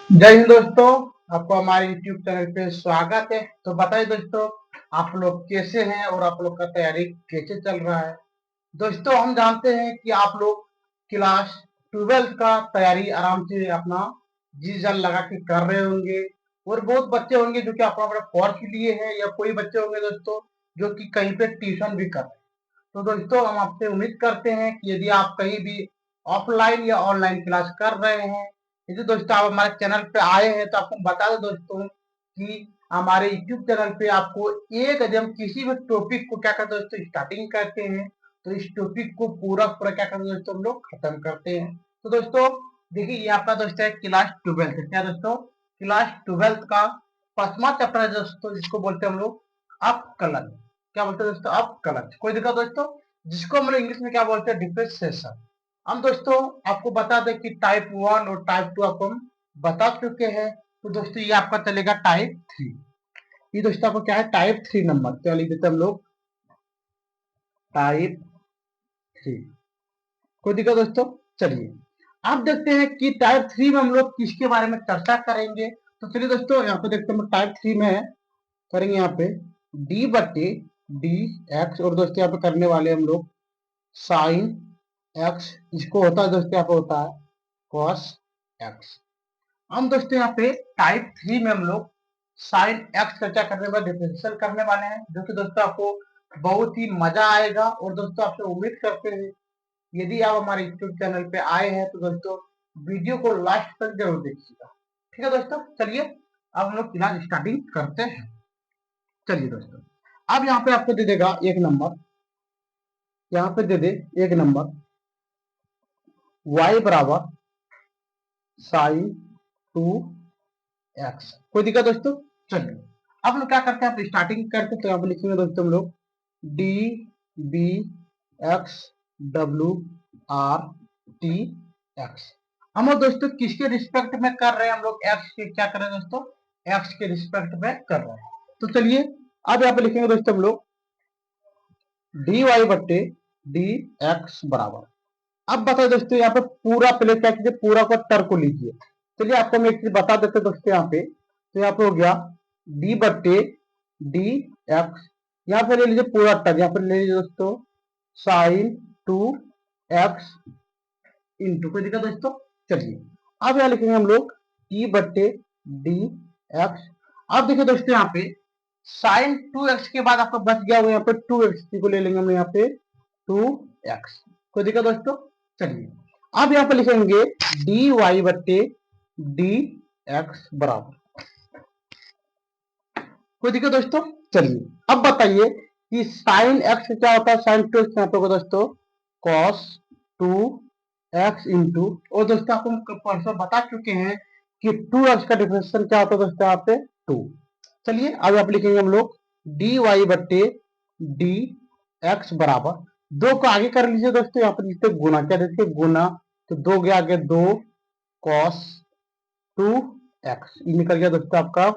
जय हिंद दोस्तों। आपको हमारे YouTube चैनल पे स्वागत है। तो बताइए दोस्तों, आप लोग कैसे हैं और आप लोग का तैयारी कैसे चल रहा है। दोस्तों, हम जानते हैं कि आप लोग क्लास 12 का तैयारी आराम से अपना जी जान लगा के कर रहे होंगे और बहुत बच्चे होंगे जो कि अपना अपना कोर्स लिए हैं, या कोई बच्चे होंगे दोस्तों जो कि कहीं पे ट्यूशन भी कर रहे हैं। तो दोस्तों, हम आपसे उम्मीद करते हैं कि यदि आप कहीं भी ऑफलाइन या ऑनलाइन क्लास कर रहे हैं, यदि दोस्तों आप हमारे चैनल पे आए हैं तो आपको बता दें दोस्तों कि हमारे यूट्यूब चैनल पे आपको एक यदि हम किसी भी टॉपिक को क्या करते हैं दोस्तों स्टार्टिंग करते हैं, तो इस टॉपिक को पूरा पूरा क्या करते हैं दोस्तों हम लोग खत्म करते हैं। तो दोस्तों देखिए, ये आपका दोस्तों है क्लास 12 है। क्या दोस्तों? क्लास 12 का 5वां चैप्टर है दोस्तों, जिसको बोलते हैं हम लोग अपकलन। क्या बोलते हैं दोस्तों? अपकलन। कोई दिक्कत दोस्तों? जिसको हम लोग इंग्लिश में क्या बोलते हैं? डिफरेंशिएशन। हम दोस्तों आपको बता दें कि टाइप 1 और टाइप 2 आपको हम बता चुके हैं। तो दोस्तों ये आपका चलेगा टाइप 3। ये दोस्तों आपको क्या है? Type 3 number. तो लिख देते हम लोग टाइप 3। कोई दिक्कत दोस्तों? चलिए आप देखते हैं कि टाइप 3 में हम लोग किसके बारे में चर्चा करेंगे। तो चलिए दोस्तों यहाँ पे देखते हैं टाइप 3 में करेंगे यहाँ पे डी बटे डी एक्स, और दोस्तों यहाँ पे करने वाले हम लोग साइन एक्स। इसको होता है दोस्तों यहाँ पे होता है कॉस एक्स। हम दोस्तों यहाँ पे टाइप 3 में हम लोग साइन एक्स चर्चा करने वाले, डिफरेंशियल करने वाले हैं, जो कि दोस्तों आपको बहुत ही मजा आएगा। और दोस्तों आपसे उम्मीद करते हैं यदि आप हमारे यूट्यूब चैनल पे आए हैं तो दोस्तों वीडियो को लास्ट तक जरूर देखिएगा। ठीक है दोस्तों, चलिए अब हम लोग फिलहाल स्टार्टिंग करते हैं। चलिए दोस्तों, अब यहाँ पे आपको दे देगा एक नंबर, यहाँ पे दे दे एक नंबर y बराबर साइन 2x। कोई दिक्कत दोस्तों? चलिए अब लोग क्या करते हैं, आप स्टार्टिंग करते हैं। तो यहाँ पे लिखेंगे दोस्तों हम लोग D B x W R T x. हम लोग दोस्तों किसके रिस्पेक्ट में कर रहे हैं? हम लोग एक्स के क्या कर रहे हैं दोस्तों? एक्स के रिस्पेक्ट में कर रहे हैं। तो चलिए अब यहाँ पे लिखेंगे दोस्तों हम लोग डी वाई बट्टे डी एक्स बराबर। अब बताओ दोस्तों यहाँ पे पूरा पहले क्या कीजिए, पूरा का टर को लीजिए। चलिए आपको हम एक चीज बता देते दोस्तों यहाँ पे। तो यहाँ पे हो गया डी बट्टे डी एक्स। यहाँ पे ले लीजिए पूरा टर, यहाँ पे ले लीजिए दोस्तों साइन 2x इंटू। कोई दिक्कत दोस्तों? चलिए अब यहाँ लिखेंगे हम लोग डी बट्टे डी एक्स। अब देखिए दोस्तों यहाँ पे साइन 2x के बाद आपका बच गया वो यहाँ पे 2x को ले लेंगे हम यहाँ पे 2x। कोई दिक्कत दोस्तों? चलिए अब यहाँ पे लिखेंगे डी वाई बट्टे डी एक्स बराबर। कोई दिक्कत दोस्तों? चलिए अब बताइए कि साइन एक्स क्या होता है? साइन 2x यहाँ पे होगा दोस्तों कॉस 2x इंटू, और दोस्तों आपको हम परसों बता चुके हैं कि 2x का डिफरेंशियल क्या होता है दोस्तों यहाँ पे 2। चलिए अब आप लिखेंगे हम लोग डी वाई बट्टे डी एक्स बराबर, दो को आगे कर लीजिए दोस्तों, यहाँ पर लिखते गुना। क्या देखिए गुना, तो दो के आगे दो कॉस 2x, ये निकल गया दोस्तों आपका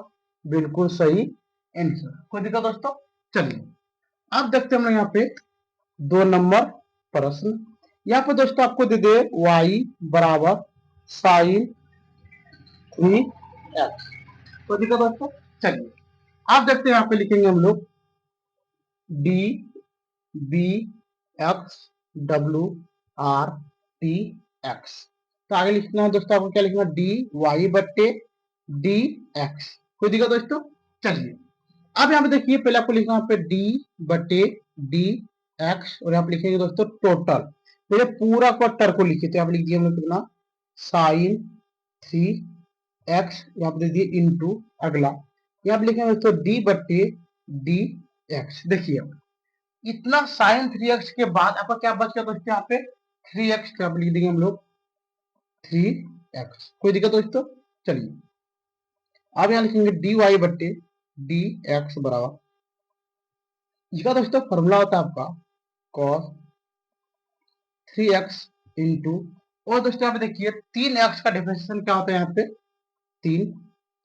बिल्कुल सही आंसर। कोई दिक्कत दोस्तों? चलिए अब देखते हैं हम लोग यहाँ पे 2 नंबर प्रश्न। यहाँ पे दोस्तों आपको दे दे y बराबर साइन 3x। कोई दिक्कत दोस्तों? चलिए आप देखते हैं यहाँ पे लिखेंगे हम लोग D B x W R T x. तो आगे लिखना है दोस्तों आपको क्या लिखना है? डी वाई बट्टे डी एक्स। कोई दिक्कत दोस्तों? चलिए अब यहाँ पे देखिए पहले आपको लिखना है यहाँ पे डी बटे डी एक्स, और यहाँ पे लिखेंगे दोस्तों टोटल। पहले पूरा क्वार्टर को लिखिए, तो यहाँ पे लिख दिए हम लोग कितना साइन 3x, यहाँ पे दे दिए इंटू अगला यहाँ पे लिखेंगे दोस्तों डी बटे डी एक्स। देखिए इतना साइन 3x के बाद आपका क्या बच गया दोस्तों यहाँ पे 3x, तो यहाँ पे लिख देंगे हम लोग 3x। कोई दिक्कत दोस्तों? चलिए अब यहाँ लिखेंगे डी वाई बट्टे डी एक्स बराबर, इसका दोस्तों फॉर्मूला होता है आपका cos 3x इंटू, और दोस्तों यहाँ पे देखिए 3x का डिफरेंशियल क्या होता है यहाँ पे 3।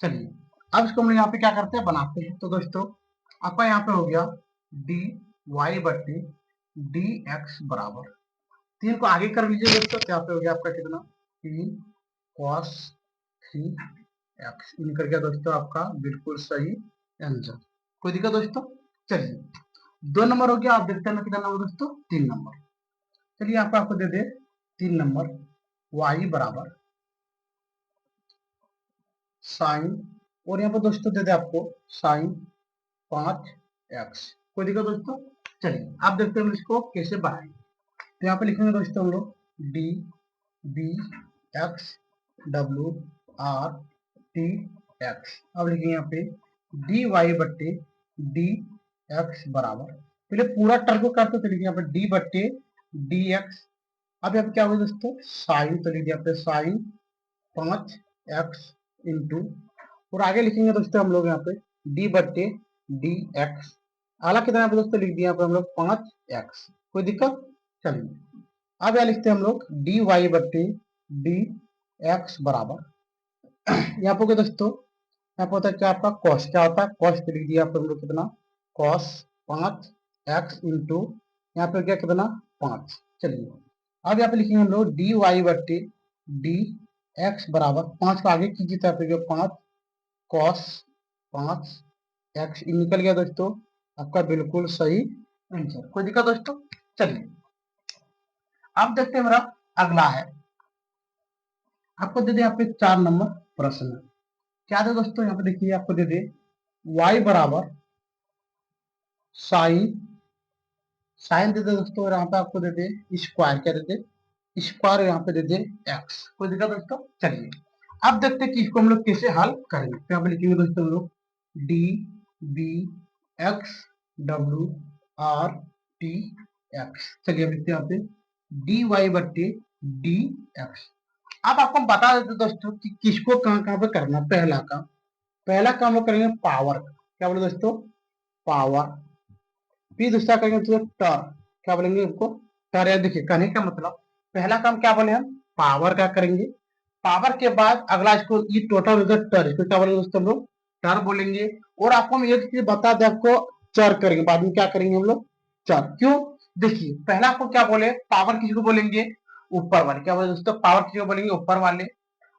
चलिए अब इसको हम यहाँ पे क्या करते हैं, बनाते हैं। तो दोस्तों आपका यहाँ पे हो गया डी वाई बट्टी डी एक्स बराबर, 3 को आगे कर लीजिए दोस्तों, तो यहाँ पे हो गया आपका कितना 3 cos 3 एक्स। निकल गया दोस्तों आपका बिल्कुल सही आंसर। कोई दिक्कत दोस्तों? चलिए 2 नंबर हो गया। आप देखते हैं कितना नंबर दोस्तों? 3 नंबर। चलिए यहाँ पे आपको दे दे 3 नंबर, y बराबर साइन, और यहाँ पे दोस्तों दे दे आपको साइन 5x। कोई दिक्कत दोस्तों? चलिए आप देखते हैं हम इसको कैसे बनाएंगे। तो यहाँ पे लिखेंगे दोस्तों हम लोग D B x W R T x. अब लिखेंगे यहाँ पे डी वाई बट्टे डी एक्स बराबर, पहले पूरा टर्म को करते तो लिखिए यहाँ पे डी बट्टे डी एक्स। अब यहाँ पे क्या होगा दोस्तों? साइन, तो लिख दिया यहाँ पे साइन 5x इंटू, और आगे लिखेंगे दोस्तों हम लोग यहाँ पे डी बट्टे डी एक्स। आला कितना यहाँ पे दोस्तों लिख दिया यहाँ पे हम लोग 5x। कोई दिक्कत? चलिए अब यहाँ लिखते हैं हम लोग डी वाई बट्टे डी एक्स बराबर यहाँ पे दोस्तों यहाँ पे होता है क्या आपका कॉस, क्या होता है कॉस, तो लिख दिया यहाँ पे हम लोग कितना कॉस 5x इंटू यहाँ पे क्या कितना 5। चलिए अब यहाँ पे लिखेंगे हम लोग डी वाई बट्टे डी एक्स बराबर 5 को आगे कीजिए तो यहाँ पे 5 कॉस 5x निकल गया दोस्तों आपका बिल्कुल सही आंसर। कोई दिक्कत दोस्तों? चलिए अब देखते हैं मेरा अगला है, आपको दे दे यहाँ पे 4 नंबर प्रश्न। क्या दे दोस्तों? यहाँ पे देखिए आपको दे दे y बराबर साइन, साइन दे दे दोस्तों, और यहाँ पे आपको दे दे स्क्वायर, क्या दे दे स्क्वायर, यहाँ पे दे दे x। कोई दिक्कत दोस्तों? चलिए अब देखते हैं कि इसको हम लोग कैसे हल करेंगे। तो यहाँ पे लिखेंगे दोस्तों हम लोग D B x W R T x. चलिए अब लिखते हैं यहाँ पे डी वाई बट्टे डी एक्स। अब आपको हम बता देते दोस्तों कि किसको कहाँ कहाँ पे करना। पहला काम लोग करेंगे पावर, क्या बोले दोस्तों पावर। फिर दूसरा करेंगे तो टर, क्या बोलेंगे उनको टर। या देखिए कहने का मतलब पहला काम क्या बोले हम पावर का करेंगे, पावर के बाद अगला इसको ये टोटल हो गया टर, इसको क्या बोलेंगे दोस्तों हम लोग टर बोलेंगे। और आपको हम एक चीज बता दें, आपको चर करेंगे, बाद में क्या करेंगे हम लोग चर। क्यों? देखिए पहला आपको क्या बोले पावर किसको बोलेंगे ऊपर वाले, क्या बोले दोस्तों पावर किसको बोलेंगे ऊपर वाले।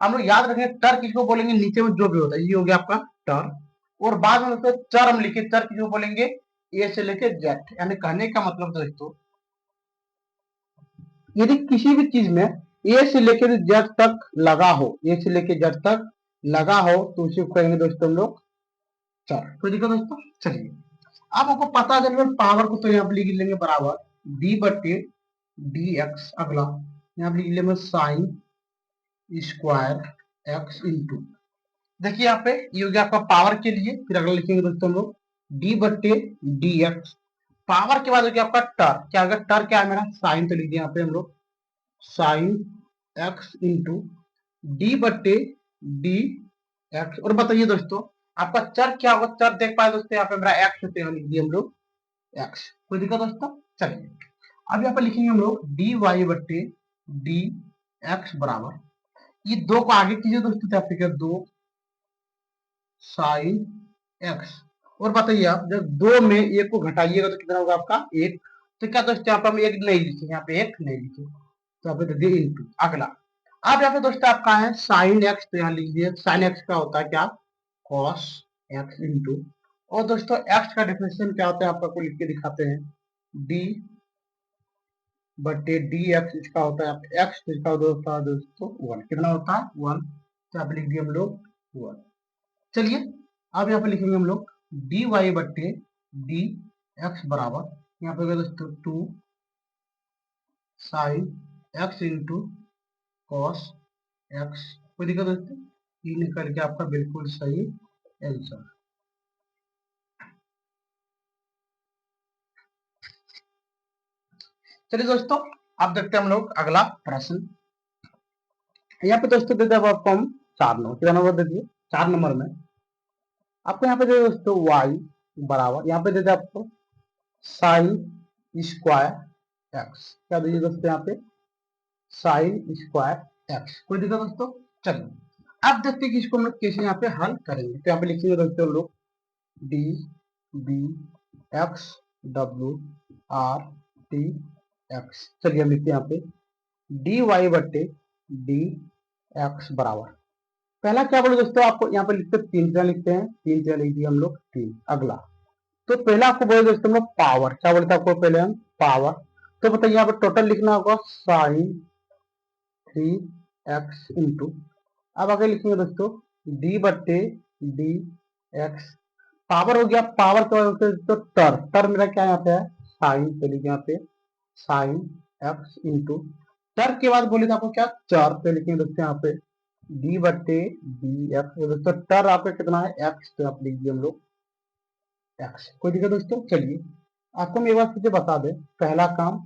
हम लोग याद रखेंगे टर किसको बोलेंगे नीचे में जो भी होता है, ये हो गया आपका टर। और बाद में दोस्तों चर हम लिखे, चर किसको बोलेंगे ए से लेके जेड। यानी कहने का मतलब दोस्तों यदि किसी भी चीज में ए से लेकर जेड तक लगा हो, ए से लेकर जेड तक लगा हो तो उसे कहेंगे दोस्तों हम लोग चर। तो देखो दोस्तों चलिए अब आपको पता चल गया पावर को, तो यहाँ पे लिख लेंगे बराबर डी बटे डी एक्स। अगला यहाँ पे लिख लेंगे साइन स्क्वायर एक्स इंटू, देखिए यहाँ पे ये हो गया आपका पावर के लिए। फिर अगला लिखेंगे दोस्तों हम लोग डी बटे डी एक्स। पावर के बाद हो गया आपका टर, क्या होगा टर क्या है मेरा साइन, तो लिख दिया यहाँ पे हम लोग साइन एक्स इंटू डी बटे डी एक्स। और बताइए दोस्तों आपका चर क्या होगा, चर देख पाए दोस्तों यहाँ पे मेरा एक्स होते हैं, लिख दिए हम लोग एक्स। कोई दिक्कत दोस्तों? चलिए अब यहाँ पे लिखेंगे हम लोग डी वाई बटे डी एक्स बराबर, ये दो को आगे कीजिए दोस्तों तो आपके दो साइन एक्स। और बताइए आप जब दो में एक को घटाइएगा तो कितना होगा आपका एक। तो क्या दोस्तों यहाँ पे हम एक नहीं लिखे, यहाँ पे एक नहीं लिखे, तो यहाँ पे दे दिए इंटू। अगला अब यहाँ पे दोस्तों आपका है साइन एक्स, तो यहाँ लिख दिए साइन एक्स का होता है क्या कॉस एक्स इंटू। और दोस्तों एक्स का डेफिनेशन क्या होता है आपको लिख के दिखाते हैं डी बटे डी एक्स, इसका होता है एक्स, इसका होता है दोस्तों वन। कितना होता है वन, तो यहाँ पे लिख दिए हम लोग वन। चलिए अब यहाँ पे लिखेंगे हम लोग डी वाई बट्टे डी एक्स बराबर, यहाँ पे होगा दोस्तों two sine x into cos x. कोई दिक्कत दोस्तों? ये निकल के आपका बिल्कुल सही आंसर। चलिए दोस्तों अब देखते हैं हम लोग अगला प्रश्न। यहाँ पे दोस्तों देते हैं आपको हम 4 नंबर, कितना नंबर दे दिए 4 नंबर में आपको यहाँ पे दे दोस्तों y बराबर, यहाँ पे देते आपको साइन स्क्वायर एक्स। क्या दीजिए दोस्तों यहाँ पे साइन स्क्वायर एक्स। कोई दिक्कत दोस्तों? चलिए अब देखते हैं कि इसको हम लोग कैसे यहाँ पे हल करेंगे। तो यहाँ पे लिखेंगे दोस्तों हम लोग D B x W R T x. चलिए हम लिखते हैं यहाँ पे डी वाई बट्टे डी एक्स बराबर, पहला क्या बोले दोस्तों, आपको यहाँ पे लिखते 3 तरह लिखते हैं, 3 तरह लिख दिए हम लोग 3। अगला तो पहला आपको बोले दोस्तों हम लोग पावर, क्या बोलते हैं आपको पहले हम पावर। तो बताइए यहाँ पर टोटल लिखना होगा साइन 3x इंटू, अब आगे लिखेंगे दोस्तों डी बट्टे डी एक्स, पावर हो गया, पावर क्या बोलते हैं तो टर, टर मेरा क्या यहाँ पे है साइन, तो लिखे यहाँ पे साइन एक्स इंटू, टर के बाद बोले तो आपको क्या चार पे लिखेंगे दोस्तों यहाँ पे डी बट्टे डी एक्स, दोस्तों टर आपका कितना है एक्स, तो आप लिख दिए हम लोग एक्स। कोई दिक्कत दोस्तों। चलिए आपको मैं एक बार फिर बता दें, पहला काम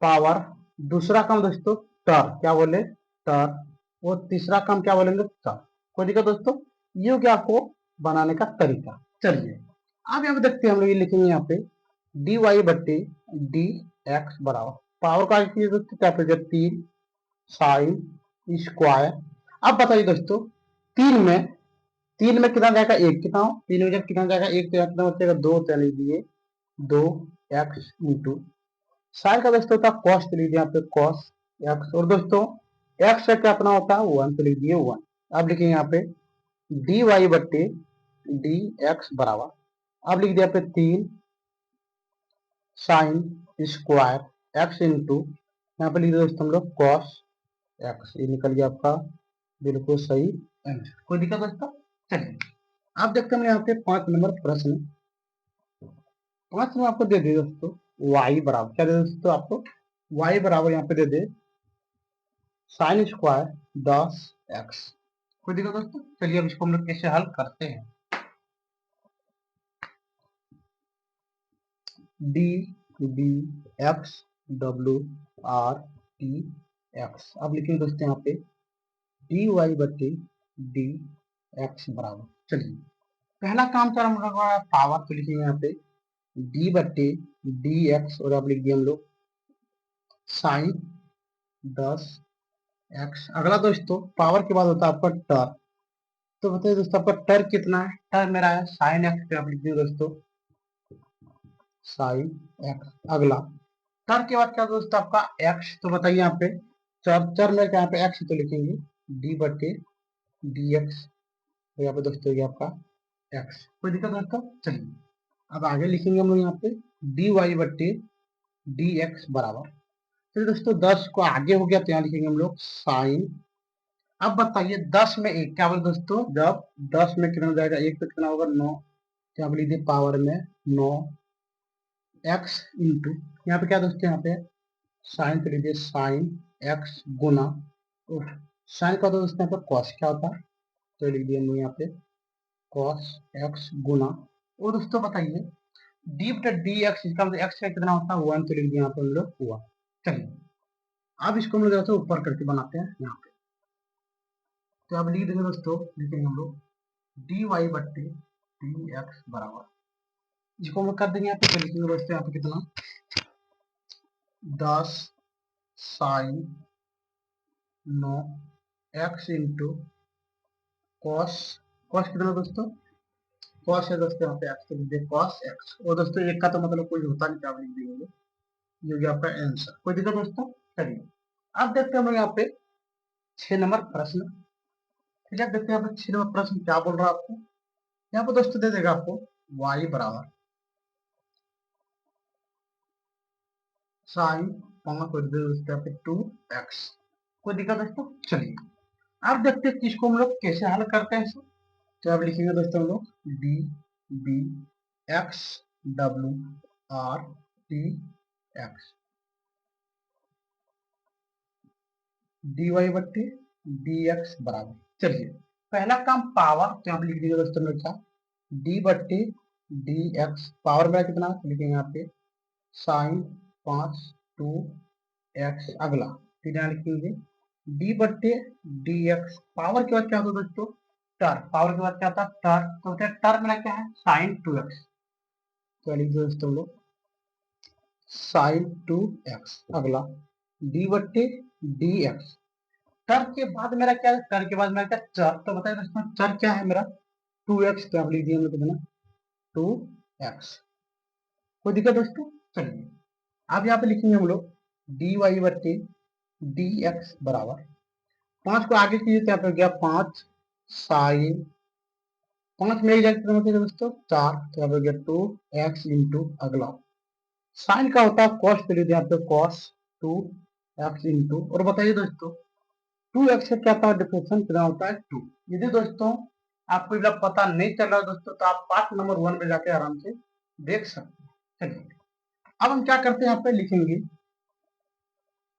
पावर, दूसरा काम दोस्तों टर, क्या बोले टर, और तीसरा काम क्या बोलेंगे टर। कोई दिक्कत दोस्तों, ये हो गया आपको बनाने का तरीका। चलिए अब यहाँ पे देखते हैं हम लोग, ये लिखेंगे यहाँ पे डी वाई बट्टे डी एक्स बराबर पावर का दोस्तों क्या पे 3 साइन स्क्वायर। अब बताइए दोस्तों तीन में कितना जाएगा एक, कितना हो तीन में जब कितना जाएगा एक, तो यहाँ कितना बचेगा 2, तो लिख दिए 2x इंटू साइन का दोस्तों होता है कॉस, तो लीजिए यहाँ पे कॉस एक्स, और दोस्तों एक्स का कितना होता है 1, तो लिख दिए 1। अब लिखेंगे यहाँ पे डी वाई बट्टे डी एक्स बराबर, अब लिख दिया पे 3 साइन स्क्वायर एक्स इंटू, यहाँ पे लिख दिया दोस्तों हम लोग कॉस एक्स, ये निकल गया आपका बिल्कुल सही आंसर। कोई दिक्कत दोस्तों। चलिए आप देखते हैं यहाँ पे 5 नंबर प्रश्न, 5 में आपको दे दे दोस्तों y बराबर, क्या दे दोस्तों आपको y बराबर यहाँ पे दे दे साइन स्क्वायर 10x। कोई दिक्कत दोस्तों। चलिए अब इसको हम लोग कैसे हल करते हैं, d B x W R T x, अब लिखेंगे दोस्तों यहाँ पे डी वाई बटे डी एक्स बराबर, चलिए पहला काम चल हम लोग पावर, तो लिखेंगे यहाँ पे डी बटे डी एक्स, और अब लिख दिए हम लोग साइन 10x। अगला दोस्तों पावर के बाद होता है आपका टर, तो बताइए दोस्तों आपका टर कितना है, टर मेरा है साइन एक्स, पे आप लिख दिए दोस्तों साइन एक्स। अगला टर के बाद क्या दोस्तों आपका एक्स, तो बताइए यहाँ पे चर चर में क्या यहाँ पे एक्स, तो लिखेंगे डी बटे डी एक्स, तो यहाँ पे दोस्तों ये आपका एक्स। कोई दिक्कत दोस्तों। चलिए अब आगे लिखेंगे हम लोग यहाँ पे डी वाई बटे डी एक्स बराबर, चलिए दोस्तों 10 को आगे हो गया, तो यहाँ लिखेंगे हम लोग साइन। अब बताइए 10 में एक, क्या बोले दोस्तों जब 10 में कितना हो जाएगा एक, तो कितना होगा 9, क्या बोल लीजिए पावर में 9 एक्स इंटू, यहाँ पे क्या दोस्तों यहाँ पे साइन, तो लीजिए साइन एक्स गुना, साइन का दोस्तों यहाँ पे कॉस क्या होता है, तो लीजिए हम लोग यहाँ पे कॉस एक्स गुना, और दोस्तों बताइए डी बटा डी एक्स, इसका मतलब एक्स का कितना होता है 1, तो लिख दिए यहाँ पे हम लोग 1। चलिए अब इसको हम लोग ऊपर करके बनाते हैं यहाँ पे, तो अब लिख देंगे दोस्तों, लिखेंगे हम लोग डी वाई बट्टे डी एक्स बराबर, इसको हम लोग कर देंगे यहाँ पे, तो लिखेंगे दोस्तों यहाँ पे कितना 10 sine 9 x into cos, cos कितना दोस्तों कॉस है दोस्तों यहाँ पे एक्स, तो लिख दिए कॉस एक्स, और दोस्तों एक का तो मतलब कोई होता नहीं, क्या लिख देंगे ये भी आपका आंसर। कोई दिक्कत दोस्तों। चलिए अब देखते हैं हम लोग यहाँ पे 6 नंबर प्रश्न, ठीक है देखते हैं यहाँ पे 6 नंबर प्रश्न क्या बोल रहा है आपको, यहाँ पे दोस्तों दे देगा आपको y बराबर साइन 2x। कोई दिक्कत दोस्तों। चलिए अब देखते हैं किसको हम लोग कैसे हल करते हैं इसे, तो अब लिखेंगे दोस्तों हम लोग D B x W R T X D Y बट्टी डी एक्स बराबर, चलिए पहला काम पावर, तो यहाँ पे लिख दीजिए दोस्तों मेरे साथ डी बट्टी डी एक्स, पावर मेरा कितना लिखेंगे यहाँ पे साइन 2x। अगला फिर यहाँ लिखेंगे डी बट्टे डी एक्स, पावर के बाद क्या होता है दोस्तों टर, पावर के बाद क्या होता है टर, तो टर मेरा क्या है साइन 2x, तो लिखिए दोस्तों लोग साइन 2x। अगला डी बट्टे डी एक्स, टर के बाद मेरा क्या है, टर के बाद मेरा क्या चर, तो बताइए दोस्तों चर क्या है मेरा 2x, तो आप लिख दिए कितना 2x। कोई दिक्कत दोस्तों। चलिए अब यहाँ पे लिखेंगे हम लोग डी वाई बट्टे डी एक्स बराबर, 5 को आगे कीजिए तो यहाँ पे हो गया 5 साइन 5 में एक जाके कितना होता है दोस्तों 4, तो यहाँ पे हो गया 2x इंटू अगला साइन का होता है कॉस, तो लीजिए यहाँ पे कॉस 2x इंटू, और बताइए दोस्तों 2x से क्या होता है डिफरेंशियल कितना होता है 2। यदि दोस्तों आपको जब पता नहीं चल रहा है दोस्तों तो आप पार्ट नंबर 1 में जाके आराम से देख सकते हैं। चलिए अब हम क्या करते हैं, यहाँ पे लिखेंगे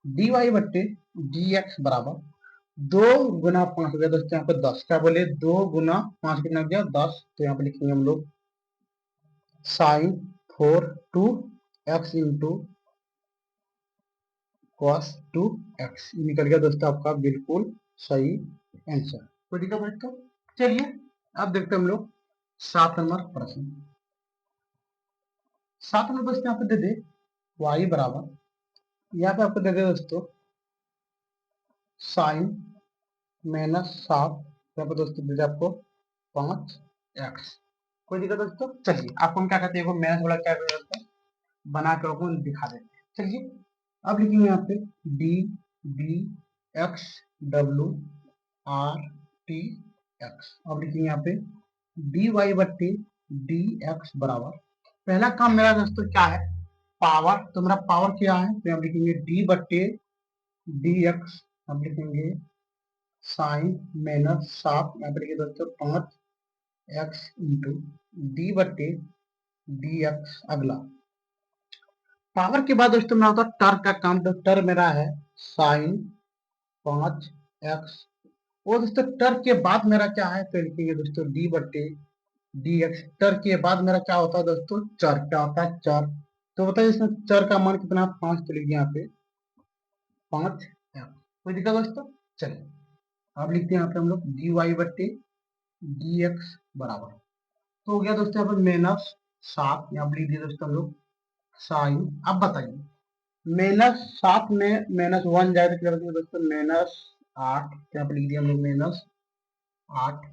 dy बट्टे dx बराबर 2 गुना 5 हो गया दोस्तों, यहाँ पे 10 क्या बोले 2 गुना 5 कितना हो गया 10, तो यहाँ पे लिखेंगे हम लोग sign 4 2x into cos 2x, निकल गया दोस्तों आपका बिल्कुल सही आंसर। तो ठीक है दोस्तों, चलिए अब देखते हैं हम लोग 7 नंबर प्रश्न। 7 नंबर दोस्तों यहाँ पे दे दे y बराबर, यहाँ पे आपको दे दे दोस्तों साइन -7, यहाँ पे दोस्तों दे दे आपको 5x, कोई दिक्कत दोस्तों। चलिए आपको हम क्या कहते हैं माइनस वाला क्या करते हैं बना कर आपको दिखा देते हैं। चलिए अब लिखेंगे यहाँ पे D D x W R T x, अब लिखेंगे यहाँ पे डी वाई बट्टी डी एक्स बराबर, पहला काम मेरा दोस्तों क्या है पावर, तो मेरा पावर क्या है तो हम लिखेंगे डी बट्टे डी एक्स, हम लिखेंगे साइन -7, यहाँ पे लिखिए दोस्तों 5x इंटू डी बट्टे डी एक्स, अगला पावर के बाद दोस्तों मेरा होता है टर का काम, तो टर मेरा है साइन 5x, वो दोस्तों टर के बाद मेरा क्या है तो लिखेंगे दोस्तों डी बट्टे डी एक्स, टर के बाद मेरा क्या होता है दोस्तों चर, क्या होता है चर, तो बताइए इसमें चर का मान कितना 5, तो लिखिए यहाँ पे 5x, कोई दिक्कत दोस्तों। चलिए अब लिखते हैं यहाँ पे हम लोग डी वाई बट्टे डी एक्स बराबर, तो हो गया दोस्तों यहाँ पे -7, यहाँ पे लिख दिए दोस्तों हम लोग साइन, अब बताइए -7 में -1 जाए तो क्या बचेगा दोस्तों -8, यहाँ पे लिख दिया हम लोग -8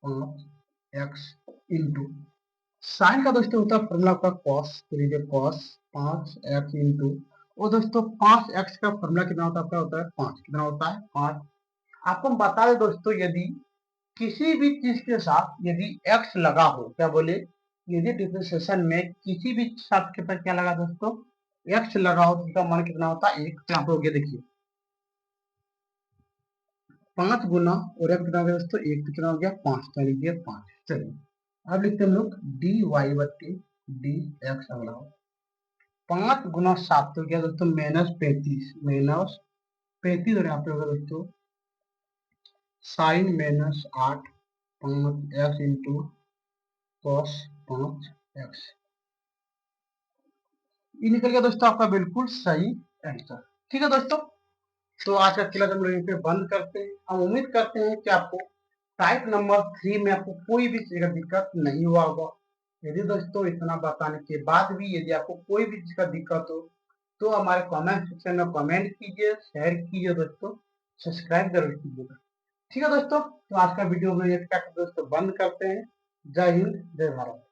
5x इंटू साइन का दोस्तों होता है फॉर्मूला का कॉस, तो लीजिए कॉस 5x इंटू, और दोस्तों 5x का फॉर्मूला कितना होता है आपका होता है 5, कितना होता है 5। आपको हम बता दें दोस्तों यदि किसी भी चीज के साथ यदि x लगा हो, क्या बोले यदि डिफरेंशिएशन में किसी भी साथ के साथ क्या लगा दोस्तों x लगा हो तो उसका मान कितना होता है 1, तो यहाँ पे हो गया देखिए 5 गुना और x कितना हो गया दोस्तों 1, तो कितना हो गया 5, तो लीजिए 5। चलिए अब लिखते हैं हम लोग डी वाई बट्टी डी एक्स, अगला 5 गुना 7 तो क्या दोस्तों -35 और यहाँ पे होगा दोस्तों sign -8 5x into cos 5x, ये निकल गया दोस्तों आपका बिल्कुल सही आंसर। ठीक है दोस्तों, तो आज का क्लास हम लोग यहीं पे बंद करते हैं। हम उम्मीद करते हैं कि आपको टाइप नंबर 3 में आपको कोई भी चीज का दिक्कत नहीं हुआ होगा। यदि दोस्तों इतना बताने के बाद भी यदि आपको कोई भी चीज का दिक्कत हो तो हमारे कमेंट सेक्शन में कमेंट कीजिए, शेयर कीजिए दोस्तों, सब्सक्राइब जरूर कीजिएगा। ठीक है दोस्तों, तो आज का वीडियो में ये क्या दोस्तों बंद करते हैं। जय हिंद जय भारत।